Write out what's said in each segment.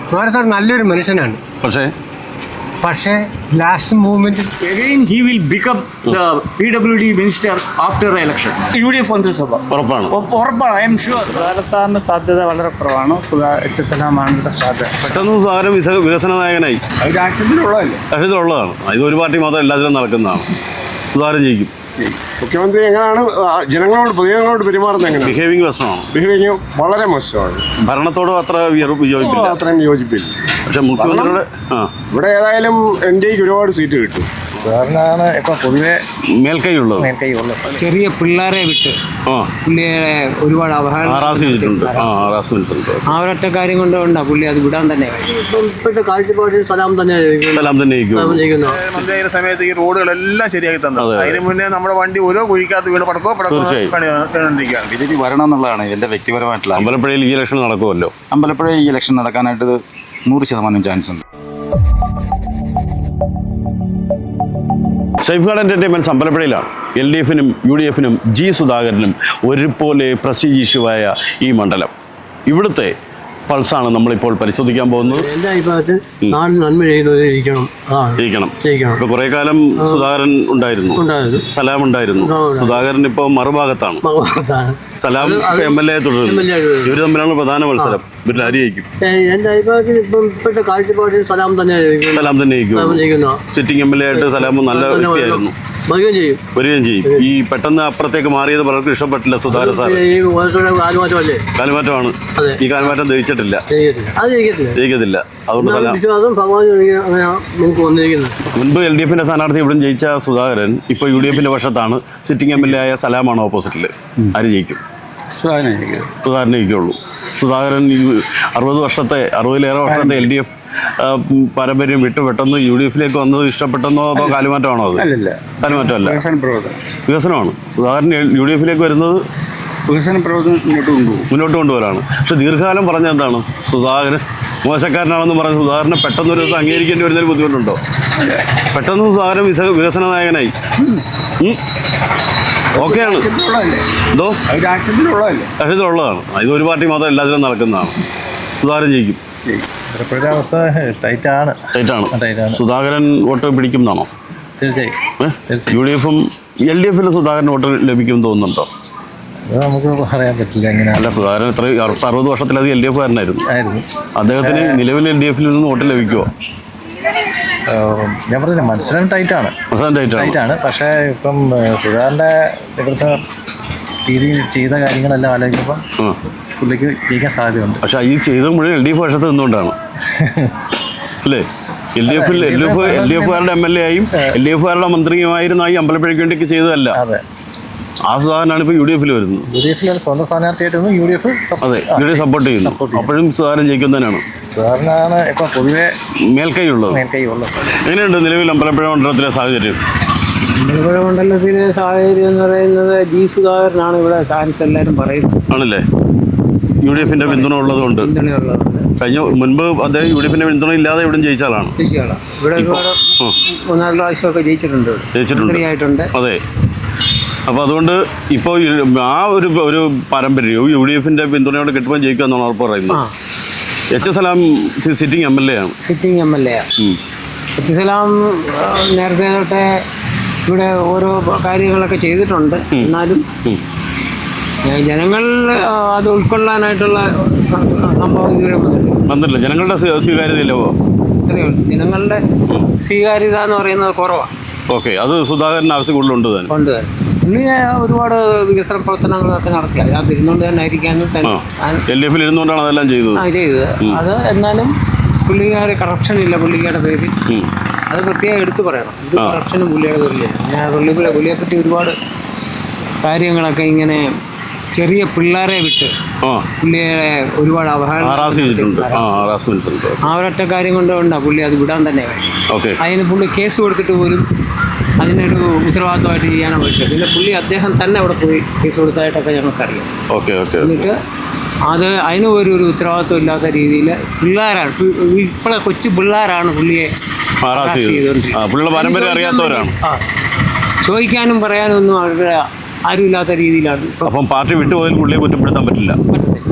കുമാരസാർ നല്ലൊരു മനുഷ്യനാണ്. പക്ഷേ last മൂവ്മെന്റിൽ again he will become the PWD minister after the election. UDF മന്ത്രിസഭ ഉറപ്പാണ്. I am sure. സുധാകരന് സാധ്യത വളരെ കുറവാണ്. HSLാണ് സാധ്യത. പെട്ടെന്ന് സുധാകരൻ വികസന നായകനായി രാഷ്ട്രീയത്തിലുള്ളതാണ്. ഇത് ഒരു പാർട്ടി മാത്രം എല്ലാത്തിലും നടക്കുന്നതാണ്. സുധാകരൻ ജയിക്കും. മുഖ്യമന്ത്രി എങ്ങനെയാണ് പൊതുജനങ്ങളോട് പെരുമാറുന്നത്? എങ്ങനെ ബിഹേവിങ് വളരെ മോശമാണ്. ഭരണത്തോട് അത്ര വിയോജിപ്പില്ല. അത്രയും വിയോജിപ്പില്ല. പക്ഷെ മുഖ്യമന്ത്രിയുടെ ഇവിടെ ഏതായാലും NDAക്ക് ഒരുപാട് സീറ്റ് കിട്ടും. സുധാകരനാണ് ഇപ്പൊ പൊതുവെ മേൽക്കൈയുള്ളത്. ചെറിയ പിള്ളേരെ വിട്ട് പുള്ളിയെ ഒരുപാട് ചെയ്തിട്ടുണ്ട്. ആ ഒരൊറ്റ കാര്യം കൊണ്ടാ പുള്ളി അത് വിടാൻ തന്നെ. ഇപ്പോഴത്തെ കാഴ്ചപ്പാടിൽ സലാം തന്നെ മന്ത്രിയായ സമയത്ത് ഈ റോഡുകളെല്ലാം ശരിയാക്കി തന്നത്. അതിന് മുന്നേ നമ്മുടെ വണ്ടി ഓരോ കുഴിക്കകത്ത് വീണ് പടക്കോ BJP വരണം എന്നുള്ളതാണ് എൻ്റെ വ്യക്തിപരമായിട്ടുള്ള. അമ്പലപ്പുഴയിൽ ഈ ഇലക്ഷൻ നടക്കുമല്ലോ. അമ്പലപ്പുഴയിൽ ഈ ഇലക്ഷൻ നടക്കാനായിട്ട് 100% ചാൻസ് ഉണ്ട്. സേഫ് ഗാർഡ് എൻ്റർടൈൻമെൻറ്റ്സ് അമ്പലപ്പുഴയിലാണ്. LDFനും UDFനും G സുധാകരനും ഒരുപോലെ പ്രസ്റ്റീജ് ഇഷ്യൂവായ ഈ മണ്ഡലം. ഇവിടുത്തെ പൾസാണ് നമ്മളിപ്പോൾ പരിശോധിക്കാൻ പോകുന്നത്. എൻ്റെ അഭിപ്രായത്തിൽ നാട് നന്മ ജയിക്കണം. ഇപ്പോൾ കുറേ കാലം സുധാകരൻ ഉണ്ടായിരുന്നു, സലാം ഉണ്ടായിരുന്നു. സുധാകരൻ ഇപ്പോൾ മറുഭാഗത്താണ്. സലാം MLA തുടരുന്നു. ഇവർ തമ്മിലാണ് പ്രധാന മത്സരം. ഇവരിൽ ആര് ജയിക്കും? എൻ്റെ അഭിപ്രായത്തിൽ ഇപ്പോഴത്തെ കാഴ്ചപ്പാടിൽ സലാം തന്നെ ജയിക്കും. സിറ്റിംഗ് MLA ആയിട്ട് സലാം നല്ല വ്യക്തിയായിരുന്നു. വരികയും ചെയ്യും. ഈ പെട്ടെന്ന് അപ്പുറത്തേക്ക് മാറിയത് പലർക്കും ഇഷ്ടപ്പെട്ടില്ല. സുധാകരൻ സാർ കാലുമാറ്റമാണ്. ഈ കാലുമാറ്റം ജയിച്ചിട്ടില്ല, ജയിക്കത്തില്ല. അതുകൊണ്ട് മുൻപ് LDFന്റെ സ്ഥാനാർത്ഥി ഇവിടെ ജയിച്ച സുധാകരൻ ഇപ്പോൾ UDFന്റെ പക്ഷത്താണ്. സിറ്റിംഗ് MLA ആയ സലാമാണ് ഓപ്പോസിറ്റിൽ. ആര് ജയിക്കും? സുധാകരനെ ജയിക്കുള്ളൂ. സുധാകരൻ 60-ലേറെ വർഷത്തെ LDF പാരമ്പര്യം വിട്ട് പെട്ടെന്ന് UDFിലേക്ക് വന്നത് ഇഷ്ടപ്പെട്ടെന്നോ അതോ കാലുമാറ്റമാണോ? അത് കാലുമാറ്റമല്ല, വികസനമാണ്. സുധാകരൻ UDFിലേക്ക് വരുന്നത് വികസന പ്രവർത്തനം മുന്നോട്ട് കൊണ്ടുവരാണ്. പക്ഷെ ദീർഘകാലം പറഞ്ഞ എന്താണ്? സുധാകരൻ മോശക്കാരനാണെന്ന് പറഞ്ഞ് സുധാകരനെ പെട്ടെന്നൊരു ദിവസം അംഗീകരിക്കേണ്ടി വരുന്നതിൽ ബുദ്ധിമുട്ടുണ്ടോ? പെട്ടെന്ന് സുധാകരൻ വികസന നായകനായി. ഓക്കെയാണ്. എന്തോ രാഷ്ട്രീയത്തിലുള്ളതാണ്. ഇത് ഒരു പാർട്ടി മാത്രം എല്ലാത്തിലും നടക്കുന്നതാണ്. സുധാകരൻ ജയിക്കും. അവസ്ഥ ടൈറ്റാണ്. സുധാകരൻ വോട്ട് പിടിക്കും എന്നാണോ? തീർച്ചയായും. UDFും LDFിലും സുധാകരൻ വോട്ട് ലഭിക്കുമെന്ന് തോന്നുന്നുണ്ടോ? അത് നമുക്ക് പറയാൻ പറ്റില്ല. അല്ല, സുധാകരൻ 60 വർഷത്തിലധികം LDFകാരനായിരുന്നു. അദ്ദേഹത്തിന് നിലവിൽ LDFിൽ നിന്ന് വോട്ട് ലഭിക്കുമോ? ഞാൻ പറഞ്ഞില്ല, മത്സരം ടൈറ്റാണ്. പക്ഷേ ഇപ്പം സുധാകരൻ്റെ ഇവിടുത്തെ രീതിയിൽ ചെയ്ത കാര്യങ്ങളെല്ലാം ആലോചിക്കുമ്പോൾ പുള്ളിക്ക് ജയിക്കാൻ സാധ്യതയുണ്ട്. പക്ഷെ ഈ ചെയ്ത മുഴുവൻ LDF പക്ഷത്ത് നിന്നുകൊണ്ടാണ് അല്ലേ? LDFകാരുടെ MLA ആയും LDFകാരുടെ മന്ത്രിയുമായിരുന്ന ഈ അമ്പലപ്പുഴയ്ക്ക് വേണ്ടി ചെയ്തതല്ല. ആ സുധാകരനാണ് ഇപ്പോൾ UDFിൽ വരുന്നത്. UDFിലാണ് സ്വന്തം സ്ഥാനാർത്ഥിയായിട്ടൊന്നും UDF സപ്പോർട്ട് ചെയ്യുന്നു. അപ്പോഴും സുധാകരൻ ജയിക്കുന്നതിനാണ്. സുധാകരനാണ് ഇപ്പോൾ പൊതുവെ മേൽക്കൈയുള്ളത്. എങ്ങനെയുണ്ട് നിലവിൽ അമ്പലപ്പുഴ മണ്ഡലത്തിലെ സാഹചര്യം? അമ്പലപ്പുഴ മണ്ഡലത്തിലെ സാഹചര്യം എന്ന് പറയുന്നത് G സുധാകരനാണ് ഇവിടെ ചാൻസ് എല്ലാവരും പറയുന്നത്. ആണല്ലേ? UDFിന്റെ പിന്തുണ ഉള്ളതുകൊണ്ട്. മുൻപ് അദ്ദേഹം UDFിന്റെ പിന്തുണ ഇല്ലാതെ ഇവിടെ ജയിച്ച ആളാണ്. ഇവിടെ 3-4 പ്രാവശ്യമൊക്കെ ജയിച്ചിട്ടുണ്ട്. അതെ. അപ്പോൾ അതുകൊണ്ട് ഇപ്പോൾ ആ ഒരു പാരമ്പര്യവും UDFിന്റെ പിന്തുണയോട് കിട്ടുമ്പോൾ ജയിക്കുക എന്നാണ് ഉറപ്പ് പറയുന്നത്. HSLാം സിറ്റിംഗ് MLA ആണ്. HSLാം നേരത്തെ തൊട്ടേ ഇവിടെ ഓരോ കാര്യങ്ങളൊക്കെ ചെയ്തിട്ടുണ്ട്. എന്നാലും ജനങ്ങൾ അത് ഉൾക്കൊള്ളാനായിട്ടുള്ള സംഭവം ഇതുവരെ വന്നിട്ടില്ല. ജനങ്ങളുടെ സ്വീകാര്യതയില്ലോ? ജനങ്ങളുടെ സ്വീകാര്യത എന്ന് പറയുന്നത് കുറവാണ്. ഓക്കെ, അത് സുധാകരൻ ആവശ്യം കൂടുതലുണ്ട് തന്നെ. പുള്ളി ഒരുപാട് വികസന പ്രവർത്തനങ്ങളൊക്കെ നടത്തി. അതിനകത്ത് ഇരുന്നുകൊണ്ട് തന്നെ ആയിരിക്കാനും LDFിൽ ഇരുന്നുകൊണ്ടാണ് അതെല്ലാം ചെയ്തത്. അത് എന്നാലും പുള്ളിക്കാർ കറപ്ഷൻ ഇല്ല പുള്ളിക്കാരുടെ പേര്. അത് പ്രത്യേകം എടുത്തു പറയണം. ഇത് കറപ്ഷനും പുള്ളിയുടെ പേരില്ല. ഞാൻ പുള്ളിയെപ്പറ്റി ഒരുപാട് കാര്യങ്ങളൊക്കെ ഇങ്ങനെ ചെറിയ പിള്ളേരെ വിട്ട് പുള്ളിയെ ഒരുപാട് ആ ഒരൊറ്റ കാര്യം കൊണ്ടാ പുള്ളി അത് വിടാൻ തന്നെ. അതിന് പുള്ളി കേസ് കൊടുത്തിട്ട് പോലും അതിനൊരു ഉത്തരവാദിത്തമായിട്ട് ചെയ്യാനാണ് പറ്റുക. പിന്നെ അദ്ദേഹം തന്നെ അവിടെ പോയി കേസ് കൊടുത്തതായിട്ടൊക്കെ ഞങ്ങൾക്കറിയാം. എന്നിട്ട് അതിന് ഒരു ഉത്തരവാദിത്വം ഇല്ലാത്ത രീതിയിൽ പിള്ളേരാണ്, ഇപ്പോഴെ കൊച്ചു പിള്ളേരാണ് പുള്ളിയെ അറിയാത്തവരാണ്. ചോദിക്കാനും പറയാനും ഒന്നും അവരുടെ ആരുമില്ലാത്ത രീതിയിലാണ്. അപ്പം പാർട്ടി വിട്ടുപോയാൽ പുള്ളിയെ കുറ്റപ്പെടുത്താൻ പറ്റില്ല.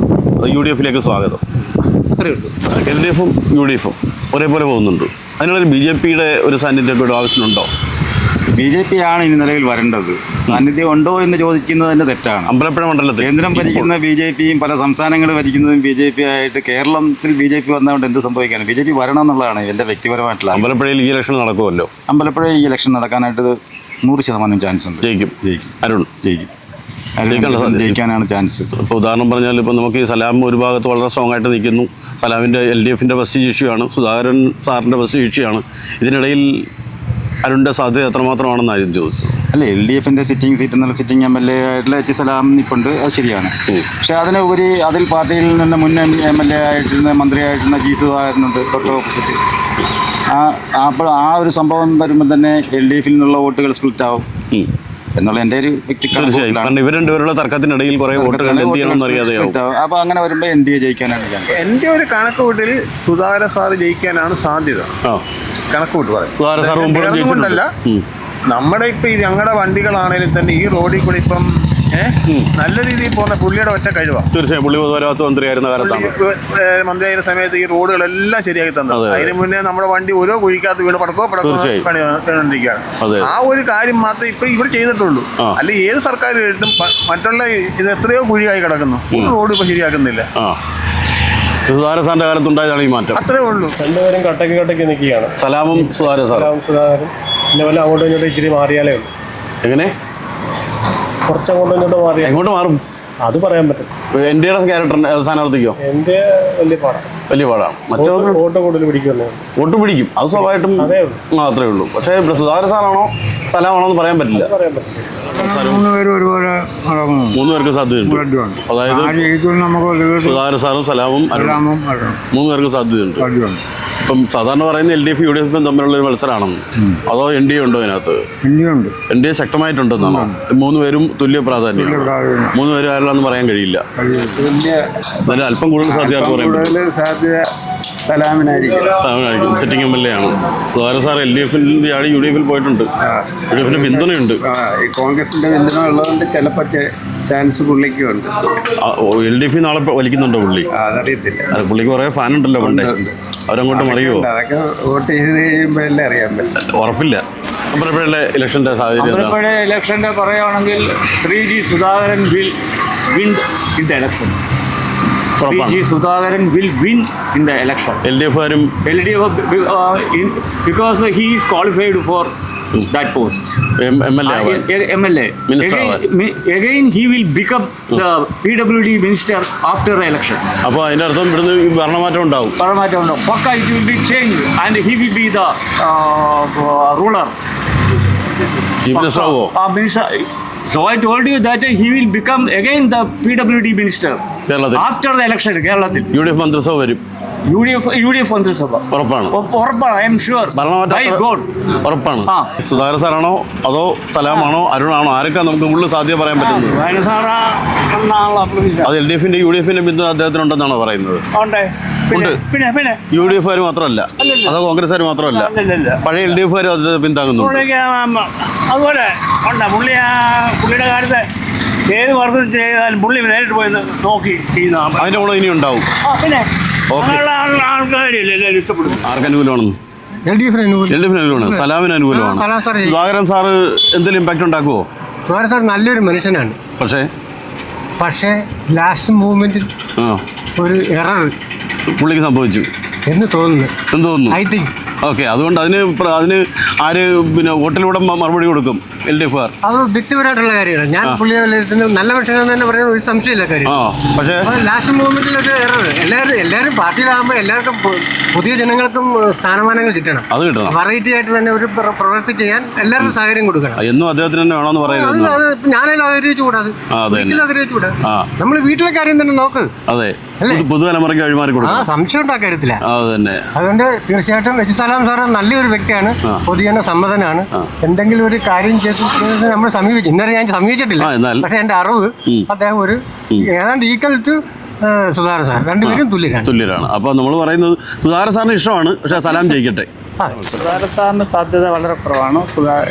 UDFിലേക്ക് സ്വാഗതം. അത്രയേ ഉള്ളൂ. LDF ഉം UDF ഉം ഒരേപോലെ പോകുന്നുണ്ട്. അതിനുള്ളൊരു BJPയുടെ ഒരു സാന്നിധ്യമൊക്കെ ആവശ്യമുണ്ടോ? BJP ആണ് ഇനി നിലവിൽ വരേണ്ടത്. സാന്നിധ്യം ഉണ്ടോ എന്ന് ചോദിക്കുന്നത് തന്നെ തെറ്റാണ്. അമ്പലപ്പുഴ മണ്ഡലത്തിൽ കേന്ദ്രം ഭരിക്കുന്ന BJPയും പല സംസ്ഥാനങ്ങൾ ഭരിക്കുന്നതും BJP ആയിട്ട് കേരളത്തിൽ BJP വന്നതുകൊണ്ട് എന്ത് സംഭവിക്കാനും BJP വരണം എന്നുള്ളതാണ് എൻ്റെ വ്യക്തിപരമായിട്ടുള്ള. അമ്പലപ്പുഴയിൽ ഈ ഇലക്ഷൻ നടക്കുമല്ലോ. അമ്പലപ്പുഴ ഈ ഇലക്ഷൻ നടക്കാനായിട്ട് 100% ചാൻസ് ഉണ്ട്. ജയിക്കും. അരുൺ ജയിക്കും. ജയിക്കാനാണ് ചാൻസ്. ഇപ്പോൾ ഉദാഹരണം പറഞ്ഞാൽ ഇപ്പോൾ നമുക്ക് ഈ സലാം ഒരു ഭാഗത്ത് വളരെ സ്ട്രോങ് ആയിട്ട് നിൽക്കുന്നു. സലാമിൻ്റെ LDFൻ്റെ ബസ്റ്റ് ഇഷ്യൂയാണ്, സുധാകരൻ സാറിൻ്റെ ബസ്റ്റ് ഇഷ്യൂയാണ്. ഇതിനിടയിൽ അരുണിൻ്റെ സാധ്യത എത്രമാത്രമാണെന്ന് ആരും ചോദിച്ചത്. അല്ല, LDFൻ്റെ സിറ്റിംഗ് സീറ്റ് എന്നുള്ള സിറ്റിംഗ് MLA ആയിട്ടുള്ള H. സലാം നിൽപ്പുണ്ട്, അത് ശരിയാണ്. പക്ഷേ അതിനുപരി അതിൽ പാർട്ടിയിൽ നിന്ന് മുൻ MLA ആയിട്ടിരുന്ന മന്ത്രിയായിട്ടിരുന്ന G. സുധാകരനുണ്ട് തൊട്ട് ഓപ്പോസിറ്റ്. അപ്പോൾ ആ ഒരു സംഭവം വരുമ്പോൾ തന്നെ LDFിൽ നിന്നുള്ള വോട്ടുകൾ സ്പ്ലിറ്റ് ആവും എന്നുള്ള എൻ്റെ ഒരു തീർച്ചയായും. കാരണം ഇവർ രണ്ടുപേരുടെ തർക്കത്തിനിടയിൽ കുറേ വോട്ടുകൾ എന്ത് ചെയ്യണമെന്ന് അറിയാതെയാവും. അപ്പോൾ അങ്ങനെ വരുമ്പോൾ NDA ജയിക്കാനാണ് ചാൻസ്. എൻ്റെ ഒരു കണക്ക് കൂട്ടിൽ സുധാകര സാറ് ജയിക്കാനാണ് സാധ്യത. കണക്ക് കൂട്ട് പറയാം കൊണ്ടല്ല, നമ്മുടെ ഇപ്പം ഈ ഞങ്ങളുടെ വണ്ടികളാണേലും തന്നെ ഈ റോഡിൽ കൂടി ഇപ്പം നല്ല രീതിയിൽ പോകുന്ന പുള്ളിയുടെ ഒറ്റ കഴിവാണ്. തീർച്ചയായും. പുള്ളി പൊതുമരാമത്ത് മന്ത്രിയായിരുന്ന കാലത്താണ്, മന്ത്രിയായിരുന്ന സമയത്ത് ഈ റോഡുകളെല്ലാം ശരിയാക്കി തന്നത്. അതിന് മുന്നേ നമ്മുടെ വണ്ടി ഓരോ കുഴിക്കകത്ത് വീണ് പടക്കോ പണിക്കൊണ്ടിരിക്കുകയാണ്. ആ ഒരു കാര്യം മാത്രമേ ഇപ്പൊ ഇവിടെ ചെയ്തിട്ടുള്ളൂ. അല്ല ഏത് സർക്കാർ കേട്ടും മറ്റുള്ള ഇത് എത്രയോ കുഴിയായി കിടക്കുന്നു, ഒരു റോഡ് ഇപ്പൊ ശരിയാക്കുന്നില്ല. സുധാകരസാറിന്റെ കാലത്തുണ്ടായതാണ് ഈ മാറ്റം. അത്രേ ഉള്ളൂ. രണ്ടുപേരും കട്ടക്ക് നിൽക്കുകയാണ്. സലാമും സുധാകരൻ പിന്നെ വല്ല അങ്ങോട്ടും ഇങ്ങോട്ടും ഇച്ചിരി മാറിയാലേ ഉള്ളൂ. എങ്ങനെ കുറച്ചങ്ങോട്ടും ഇങ്ങോട്ടും മാറിയാൽ എങ്ങോട്ട് മാറും അത് പറയാൻ പറ്റും. NDAയുടെ ക്യാരക്ടർ സ്ഥാനാർത്ഥിക്കോ? എൻ്റെ വലിയ പാടാണ്. മറ്റൊരു വോട്ട് കൂടുതൽ പിടിക്കുമല്ലോ. വോട്ട് പിടിക്കും, അത് സ്വാഭാവികമായിട്ടും മാത്രമേ ഉള്ളൂ. പക്ഷേ സുധാകരൻ സാറാണോ സലാമാണോ എന്ന് പറയാൻ പറ്റില്ല. 3 പേരും ഒരുപോലെ 3 പേർക്ക് സാധ്യതയുണ്ട്. അതായത് സുധാകരൻ സാറും സലാമും 3 പേർക്ക് സാധ്യതയുണ്ട്. ഇപ്പം സാധാരണ പറയുന്ന LDF UDF തമ്മിലുള്ള ഒരു മത്സരമാണെന്ന്, അതോ NDA ഉണ്ടോ അതിനകത്ത്? NDA ശക്തമായിട്ടുണ്ടെന്നാണോ? 3 പേരും തുല്യ പ്രാധാന്യം. 3 പേരും ആരെല്ലാന്ന് പറയാൻ കഴിയില്ല. എന്നാലും അല്പം കൂടുതൽ സാധ്യത സലാമിനായിരിക്കും. സിറ്റിംഗ് MLA ആണ് സുധാകരൻ സാർ. LDFിൽ UDFിൽ പോയിട്ടുണ്ട്. UDFിന്റെ പിന്തുണയുണ്ട്. കോൺഗ്രസിന്റെ പിന്തുണ ഉള്ളതുകൊണ്ട് ചിലപ്പോൾ ചാൻസ് പുള്ളിക്കുണ്ട്. LDF നാളെ വലിക്കുന്നുണ്ടോ പുള്ളി? അതറിയത്തില്ല. പുള്ളിക്ക് കുറെ ഫാൻ ഉണ്ടല്ലോ പണ്ടേ, അവരങ്ങോട്ട് മറിയുമോ? അതൊക്കെ വോട്ട് ചെയ്ത് കഴിയുമ്പോഴല്ലേ അറിയാൻ പറ്റും. ഉറപ്പില്ല. അമ്പലപ്പുഴയിലെ ഇലക്ഷന്റെ സാഹചര്യം ഇലക്ഷന്റെ പറയുകയാണെങ്കിൽ G. Sudhakaran will win in the election. G. Sudhakaran will win in the election. LDF because he is qualified for that post. MLA. Again he will become the PWD minister after the election. അപ്പോൾ അതിന്റെ അർത്ഥം ഇവിടുന്ന് ഭരണമാറ്റം ഉണ്ടാവും. Pakka it will be changed and he will be the ruler. Chief Minister ആവോ? Minister. So I told you that he will become again the PWD minister കേരളത്തിൽ after the election. കേരളത്തിൽ UDF മന്ത്രിസഭ വരും. UDF മന്ത്രിസഭ ഉറപ്പാണ്. I am sure. ഉറപ്പാണ്. സുധാകരൻ സാറാണോ അതോ സലാമാണോ അരുണാണോ ആരൊക്കെ നമുക്ക് കൂടുതൽ സാധ്യത പറയാൻ പറ്റുന്നത്? അത് LDFന്റെ UDFന്റെ പിന്തുണ അദ്ദേഹത്തിനുണ്ടെന്നാണോ പറയുന്നത്? ഉണ്ട്. UDFകാർ മാത്രമല്ല, അതോ കോൺഗ്രസ്സുകാർ മാത്രമല്ല, പഴയ LDFകാരും അദ്ദേഹത്തെ പിന്താങ്ങുന്നു. അതുപോലെ പുള്ളിയുടെ കാര്യത്തെ ഏത് വർക്കും ചെയ്താലും പുള്ളി നേരിട്ട് പോയി നോക്കി ചെയ്യുന്ന അതിന്റെ ഗുണം ഇനി ഉണ്ടാവും. പിന്നെ ആർക്ക് അനുകൂലമാണെന്ന്? LDFിന് അനുകൂലമാണ്, സലാമിന് അനുകൂലമാണ്. സുധാകരൻ സാറ് എന്തെങ്കിലും ഇമ്പാക്ട് ഉണ്ടാക്കുമോ? സുധാകരൻ സാർ നല്ലൊരു മനുഷ്യനാണ്. പക്ഷേ ലാസ്റ്റ് മൂവ്മെന്റിൽ ഒരു എറർ പുള്ളിക്ക് സംഭവിച്ചു എന്ന് തോന്നുന്നു. I think okay. അതുകൊണ്ട് അതിന് ആര് പിന്നെ വോട്ടിലൂടെ മറുപടി കൊടുക്കും? LDFകാർ. അത് വ്യക്തിപരമായിട്ടുള്ള കാര്യമാണ്. ഞാൻ പുള്ളിയെ വിലയിരുത്തുന്നത് നല്ല മനുഷ്യനാണെന്ന് തന്നെ പറയുന്ന ഒരു സംശയമില്ല കാര്യം. പക്ഷേ ലാസ്റ്റ് മൂവ്മെന്റിൽ ഒരു എറർ. എല്ലാവരും പാർട്ടിയിലാകുമ്പോൾ എല്ലാവർക്കും പുതിയ ജനങ്ങൾക്കും സ്ഥാനമാനങ്ങൾ കിട്ടണം. അത് കിട്ടണം. വെറൈറ്റി ആയിട്ട് തന്നെ ഒരു പ്രവൃത്തി ചെയ്യാൻ എല്ലാവർക്കും സാഹചര്യം കൊടുക്കണം. എന്നും അദ്ദേഹത്തിന് തന്നെ വേണമെന്ന് പറയുന്നത് ഞാനെല്ലാം ആഗ്രഹിച്ചുകൂടാതെ ആഗ്രഹിച്ചുകൂടാ. നമ്മൾ വീട്ടിലെ കാര്യം തന്നെ നോക്ക്. അതെ, പുതുതലമുറയ്ക്ക് വഴിമാറി കൊടുക്കണം. സംശയം ഉണ്ടാ കാര്യത്തില്ല. തന്നെ. അതുകൊണ്ട് തീർച്ചയായിട്ടും H. സലാം സാറ് നല്ലൊരു വ്യക്തിയാണ്, പൊതുജന സമ്മതനാണ്. എന്തെങ്കിലും ഒരു കാര്യം ചെയ്ത് നമ്മൾ സമീപിച്ചു. ഇന്നലെ ഞാൻ സമീപിച്ചിട്ടില്ല, പക്ഷെ എൻ്റെ അറിവ് അദ്ദേഹം ഒരു ഏതാണ്ട് ഈക്വൽ ടു സുധാകരൻ സാർ, രണ്ടുപേരും തുല്യരാണ്. അപ്പോൾ നമ്മൾ പറയുന്നത് സുധാകരൻ സാറിന് ഇഷ്ടമാണ്, പക്ഷേ സലാം ജയിക്കട്ടെ. സുധാകരൻ സാധ്യത വളരെ കുറവാണ്.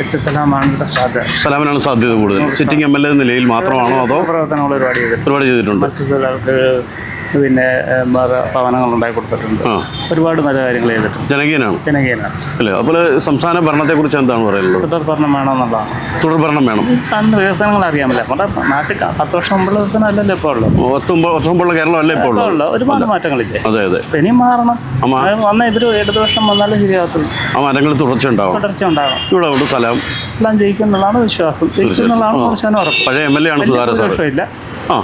എച്ച് സലാമാണ് സാധ്യത. സലാമിനാണ് സാധ്യത കൂടുതൽ. സിറ്റിംഗ് MLA നിലയിൽ മാത്രമാണോ അതോ പ്രവർത്തനങ്ങൾ ഒരുപാട് ചെയ്തിട്ടുണ്ട്? മത്സ്യത്തൊഴിലാളികൾക്ക് പിന്നെ ഭവനങ്ങൾ ഉണ്ടാക്കി കൊടുത്തിട്ടുണ്ട്. ഒരുപാട് നല്ല കാര്യങ്ങൾ ചെയ്തിട്ടുണ്ട്. ജനകീയനാണ് അല്ലേ? അപ്പോൾ സംസ്ഥാന ഭരണത്തെക്കുറിച്ച് എന്താണ് പറയുന്നത്? തുടർഭരണം വേണമെന്നുള്ളതാണ്. തുടർഭരണം വേണം. അന്ന് വികസനങ്ങൾ അറിയാമല്ലോ. നമ്മുടെ നാട്ടിൽ 10 വർഷം മുമ്പുള്ള വികസനം അല്ലല്ലോ ഇപ്പോൾ ഉള്ളത്. 10 വർഷം മുമ്പുള്ള കേരളം അല്ലേ ഇപ്പോൾ ഉള്ളത്? ഒരുപാട് മാറ്റങ്ങളില്ലേ? അതെ. ഇനി മാറണം. വന്ന ഇവർ 7 വർഷം വന്നാലും ശരിയാകത്തുള്ളൂ. ആ മാറ്റങ്ങൾ തുടർച്ച ഉണ്ടാവണം. ഇവിടെ കൊണ്ട് സലാം എല്ലാം ജയിക്കുന്നുള്ളതാണ് വിശ്വാസം. ജയിക്കുന്നുള്ളതാണ് പ്രശ്നം ഉറപ്പ്. പഴയ MLA ആണ് സുധാകരൻ സാർ. ഇല്ല,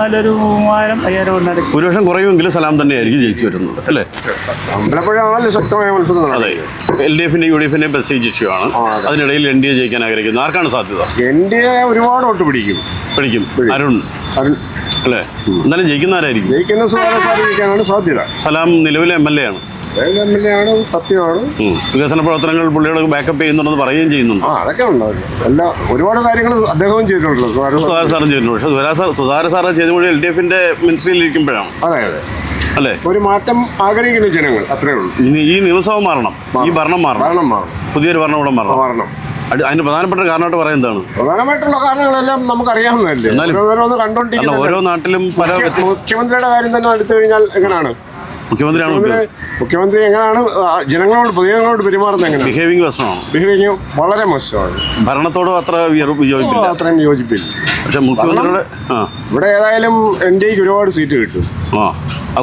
അതിലൊരു 3000-5000 ഉണ്ടായിരിക്കും. ഭൂരിപക്ഷം കുറയുമെങ്കിലും സലാം തന്നെയായിരിക്കും ജയിച്ചു വരുന്നത് അല്ലേ? അമ്പലപ്പുഴയാണല്ലോ ശക്തമായ മത്സരം. അതെ. LDFന്റെയും UDFന്റെയും ബെസ്റ്റ് ഇഷ്യൂ ആണ്. അതിനിടയിൽ NDA ജയിക്കാൻ ആഗ്രഹിക്കുന്നു. ആർക്കാണ് സാധ്യത? NDA ഒരുപാട് വോട്ട് പിടിക്കും. അരുൺ അല്ലേ? എന്നാലും ജയിക്കുന്നവരായിരിക്കും. ജയിക്കുന്ന സുധാകരൻ സാർ ജയിക്കാനാണ് സാധ്യത. സലാം നിലവിലെ MLA ആണ്. MLA ആണ്, സത്യമാണ്. വികസന പ്രവർത്തനങ്ങൾ പുള്ളിയുടെ ബാക്കപ്പ് ചെയ്യുന്നുണ്ടെന്ന് പറയുകയും ചെയ്യുന്നുണ്ട്. അതൊക്കെ ഉണ്ടാവില്ല. ഒരുപാട് കാര്യങ്ങൾ അദ്ദേഹവും ചെയ്തിട്ടുണ്ടല്ലോ. സുധാകരൻ സാറും ചെയ്തിട്ടുണ്ട്. പക്ഷേ സുധാകരൻ സാറ് ചെയ്ത വഴി LDFന്റെ മിനിസ്ട്രിയിൽ ഇരിക്കുമ്പോഴാണ്. അതെ അല്ലേ? ഒരു മാറ്റം ആഗ്രഹിക്കുന്ന ജനങ്ങൾ, അത്രേ ഉള്ളൂ. ഇനി ഈ നിയമസഭ മാറണം, ഈ ഭരണം മാറണം, പുതിയൊരു ഭരണം ഇവിടെ മാറണം. അതിന് പ്രധാനപ്പെട്ട കാരണമായിട്ട് പറയുന്നതാണ്. പ്രധാനമായിട്ടുള്ള കാരണങ്ങളെല്ലാം നമുക്കറിയാവുന്നതല്ലേ. കണ്ടോണ്ടിരിക്കുന്ന ഓരോ നാട്ടിലും പല. മുഖ്യമന്ത്രിയുടെ കാര്യം തന്നെ എടുത്തു കഴിഞ്ഞാൽ എങ്ങനെയാണ് മുഖ്യമന്ത്രി എങ്ങനെയാണ് പൊതുജനങ്ങളോട് പെരുമാറുന്നത്? എങ്ങനെ ബിഹേവിങ് വളരെ മോശമാണ്. ഭരണത്തോടും അത്രയും യോജിപ്പില്ല. പക്ഷെ മുഖ്യമന്ത്രിയുടെ ഇവിടെ ഏതായാലും NDAക്ക് ഒരുപാട് സീറ്റ് കിട്ടും. ആ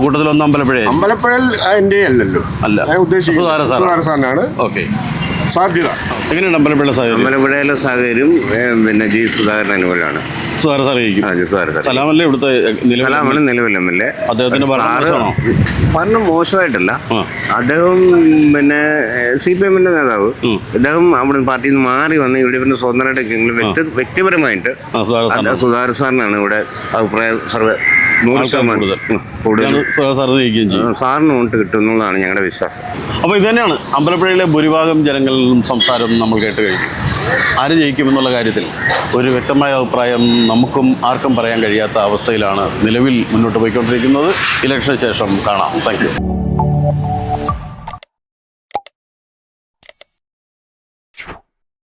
കൂട്ടത്തിലൊന്നും അമ്പലപ്പുഴയിൽ NDA അല്ലല്ലോ. ഞാൻ ഉദ്ദേശിക്കുന്നത് സുധാകരൻ സാറിനാണ് സാധ്യത. എങ്ങനെയുണ്ട് അമ്പലപ്പുഴ സാഹചര്യം? അമ്പലപ്പുഴയിലെ സാഹചര്യം പിന്നെ G. സുധാകരൻ അനുകൂലമാണ്. സുധാകരൻ സാർ ജയിക്കും. സലാമല്ലേ ഇവിടുത്തെ നിലവിൽ MLA. അദ്ദേഹത്തിന്റെ ഭരണം മോശമായിട്ടല്ല. അദ്ദേഹം പിന്നെ CPMന്റെ നേതാവ്. അദ്ദേഹം അവിടെ പാർട്ടിയിൽ നിന്ന് മാറി വന്ന് ഇവിടെ പിന്നെ സ്വന്തമായിട്ട് വ്യക്തിപരമായിട്ട് സുധാകരൻ സാറിനാണ് ഇവിടെ അഭിപ്രായം 100% സാറിന് വോട്ട് കിട്ടും എന്നുള്ളതാണ് ഞങ്ങളുടെ വിശ്വാസം. അപ്പോൾ ഇത് തന്നെയാണ് അമ്പലപ്പുഴയിലെ ഭൂരിഭാഗം ജനങ്ങളിലും സംസാരം നമ്മൾ കേട്ട് കഴിഞ്ഞു. ആര് ജയിക്കുമെന്നുള്ള കാര്യത്തിൽ ഒരു വ്യക്തമായ അഭിപ്രായം നമുക്കും ആർക്കും പറയാൻ കഴിയാത്ത അവസ്ഥയിലാണ് നിലവിൽ മുന്നോട്ട് പോയിക്കൊണ്ടിരിക്കുന്നത്. ഇലക്ഷന് ശേഷം കാണാം. Thank you.